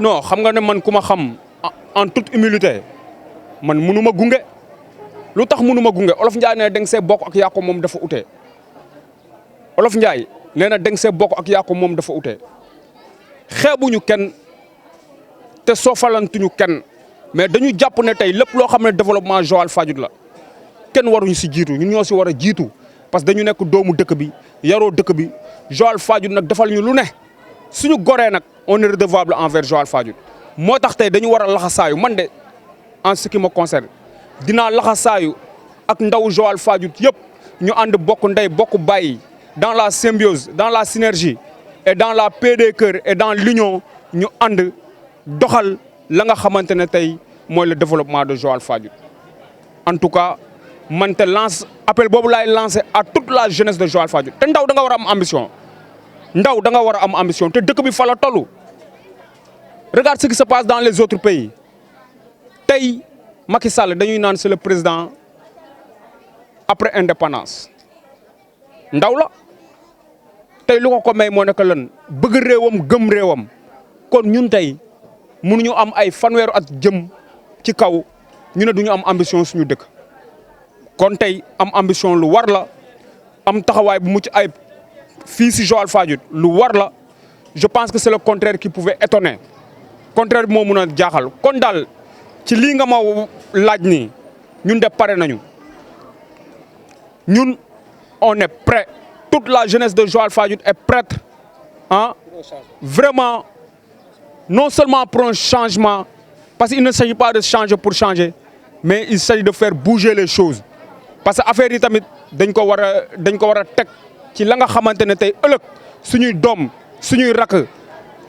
non xam nga ne man ku ma xam en toute humilité man munu ma gunge lu tax munu ma gunge Olof Ndiaye ne da nga see bokk ak yaa ko moom dafa ute. Olof Ndiaye nee na da nga see bokk ak yaa ko moom dafa ute xeebuñu kenn te soofalantuñu kenn mais dañu jàpp ne tey lépp loo xam ne développement Joal Fadiouth la kenn waruñu si jiitu ñun ñoo si war a jiitu parce que dañu nekk doomu dëkk bi yaroo dëkk bi Joal Fadiouth nag defal ñu lu ne suñu goree nag on est redevable envers Joal Fadiouth moo tax tey dañu war a laxasaayu man de en ce qui me concerne dinaa laxasaayu ak ndaw Joal Fadiouth yëpp ñu ànd bokk ndey bokk bàyyi dans la symbiose dans la synergie et dans la paix des cœurs et dans l'union ñu ànd doxal la nga xamante ne tey mooy le développement de Joal Fadiouth en tout cas man te lance appel boobu laay lancé à toute la jeunesse de Joal Fadiouth te ndaw da nga war a am ambition ndaw da nga war a am ambition te dëkk bi fa la toll regarde ce qui se passe dans les autres pays tey Macky Sall dañuy naan c'est le président après indépendance ndaw la tey lu ko may moo nekk lan bëgg réewam gëm réewam kon ñun tey mënuñu am ay fanweeru at jëm ci kaw ñu ne duñu am ambition suñu dëkk kon tey am ambition lu war la am taxawaay bu mucc ayib fii si Joal Fadiouth lu war la je pense que c'est le contraire qui pouvait étonner contraire bi moo mun a jaaxal kon daal ci lii nga ma laaj nii ñun de pare nañu ñun on est prêt toute la jeunesse de Joal Fadiouth est prête hein vraiment non seulement pour un changement parce qu'il ne s'agit pas de changer pour changer mais il s'agit de faire bouger les choses parce que affaire yi tamit dañ ko war a teg ci la nga xamante ne tey ëllëg suñuy doom suñuy rakk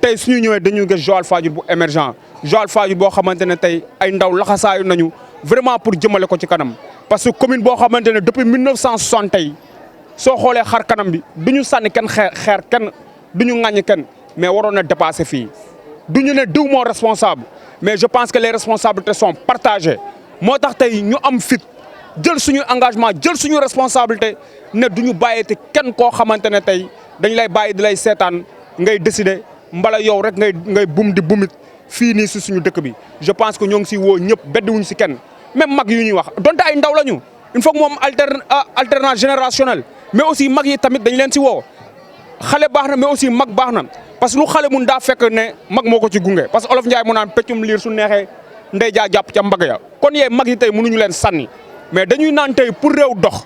tey suñu ñëwee dañuy gis Joal Fadiouth bu émergent Joal Fadiouth boo xamante ne tey ay ndaw laxasaayu nañu vraiment pour jëmale ko ci kanam parce que commune boo xamante ne depuis 1960 tey soo xoolee xar kanam bi du ñu sànni kenn xeer kenn du ñu ŋàññi kenn mais waroon na dépasser fii du ñu ne diw moo responsable mais je pense que les responsabilités sont partagées moo tax tey ñu am fit jël suñu engagement jël suñu responsabilité ne du ñu bàyyee te kenn koo xamante ne tey dañ lay bàyyi di lay seetaan ngay décider mbala yow rek ngay bum di bumit fii nii si suñu dëkk bi je pense que ñoo ngi si woo ñëpp beddiwuñ si kenn même mag yu ñuy wax donte ay ndaw lañu il faut que moom alternance générationnelle mais aussi mag yi tamit dañ leen si woo xale baax na mais aussi mag baax na parce que lu xale mun daa fekk ne mag moo ko ci gunge parce que olof Ndiaye mu naan peccum liir su neexee ndey jaa jàpp ca mbagg ya kon yee mag yi tey mënuñu leen sànni mais dañuy naan tey pour réew dox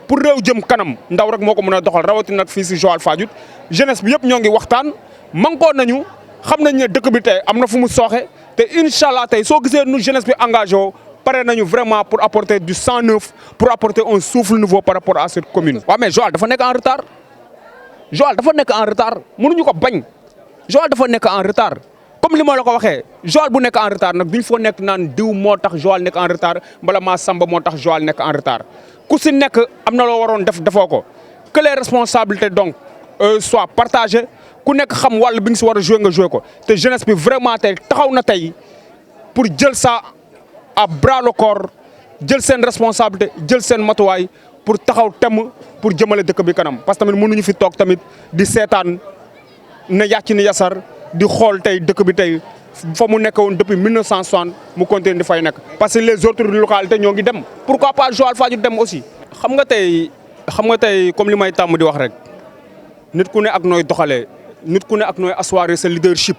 pour réew jëm kanam ndaw rek moo ko mën a doxal rawatina nag fii si Joal Fadiouth jeunesse bi yëpp ñoo ngi waxtaan mànkoo nañu xam nañ ne dëkk bi tey am na fu mu sooxe te incha allah tey soo gisee nu jeunesse bi engagé woo pare nañu vraiment pour apporter du sang neuf pour apporter un souffle nouveau par rapport à cette commune. waaw mais Joal dafa nekk en retard Joal dafa nekk en retard mënuñu ko bañ Joal dafa nekk en retard comme li ma la ko waxee Joal bu nekk en retard nag duñ foo nekk naan diw moo tax Joal nekk en retard mbala maa Samba moo tax Joal nekk en retard ku si nekk am na loo waroon defoo ko que les responsabilités donc soient partagées ku nekk xam wàll bi nga si war a joué nga joué ko te jeunesse bi vraiment tey taxaw na tey pour jël ça à bras le corps jël seen responsabilité jël seen matuwaay pour taxaw temm pour jëmale dëkk bi kanam parce que tamit mënuñu fi toog tamit di seetaan ne yàcc ni yasar di xool tey dëkk bi tey fa mu nekk woon depuis 1960 mu continuer di fay nekk parce que les autres localités ñoo ngi dem pourquoi pas Joal Fadiouth dem aussi. xam nga tey comme li may tàmm di wax rek nit ku ne ak nooy doxalee nit ku ne ak nooy asseoir sa leadership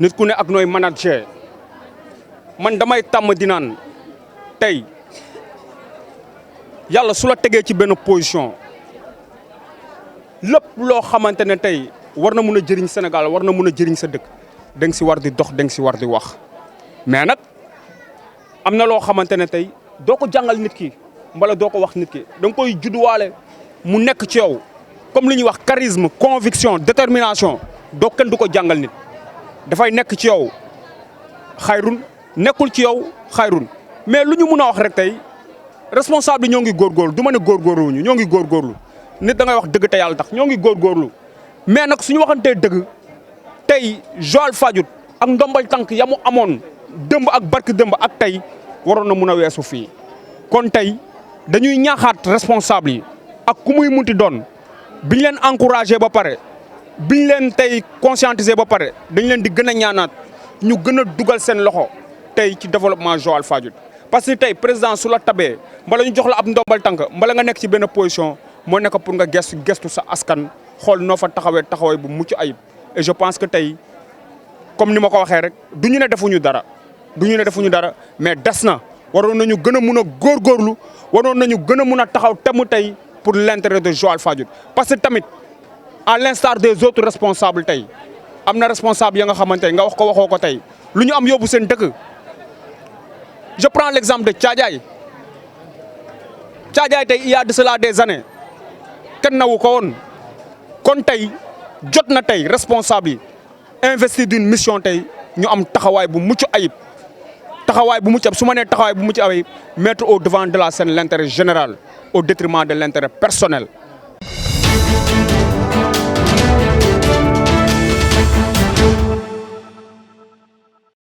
nit ku ne ak nooy manager man damay tàmm di naan tey yàlla su la tegee ci benn position lépp loo xamante ne tey war na mun a jëriñ Sénégal war na mun a jëriñ sa dëkk da nga si war di dox da nga si war di wax mais nag am na loo xamante ne tey doo ko jàngal nit ki mbala doo ko wax nit ki da nga koy judduwaale mu nekk ci yow comme li ñuy wax charisme conviction détermination doo kenn du ko jàngal nit dafay nekk ci yow xayrun nekkul ci yow xayrun mais lu ñu mun a wax rek tey responsable yi ñoo ngi góorgóorlu du ma ne góorgóorluwuñu ñoo ngi góorgóorlu nit da ngay wax dëgg te yàlla tax ñoo ngi góorgóorlu mais nag suñu waxantee dëgg tey Joal Fadiouth ak ndombal tànk ya mu amoon dëmb ak barki dëmb ak tey waroon na mun a weesu fii kon tey dañuy ñaaxaat responsable yi ak ku muy munti doon biñ leen encouragé ba pare biñ leen tey conscientiser ba pare dañ leen di gën a ñaanaat ñu gën a dugal seen loxo tey ci développement Joal Fadiouth parce que tey président su la tabee mbala ñu jox la ab ndombal tànk mbala nga nekk ci benn position moo nekk pour nga gestu sa askan xool noo fa taxawee bu mucc ayib et je pense que tey comme ni ma ko waxee rek du ñu ne defuñu dara mais des na waroon nañu gën a mun a góorgóorlu waroon nañu gën a mun a taxaw temm tey pour l'intérêt de Joal Fadiouth parce que tamit à l'instar des autres responsables tey am na responsable ya nga xamante nga wax ko waxoo ko tey lu ñu am yóbbu seen dëkk je prends l'exemple de Thiadiaye tey il y a de cela des années kenn nawu ko woon kon tey jot na tey responsable yi investi d'une mission tey ñu am taxawaay bu mucc ayib su ma nee taxawaay bu mucc ayib mettre au devant de la scène l'intérêt général au détriment de l'intérêt personnel.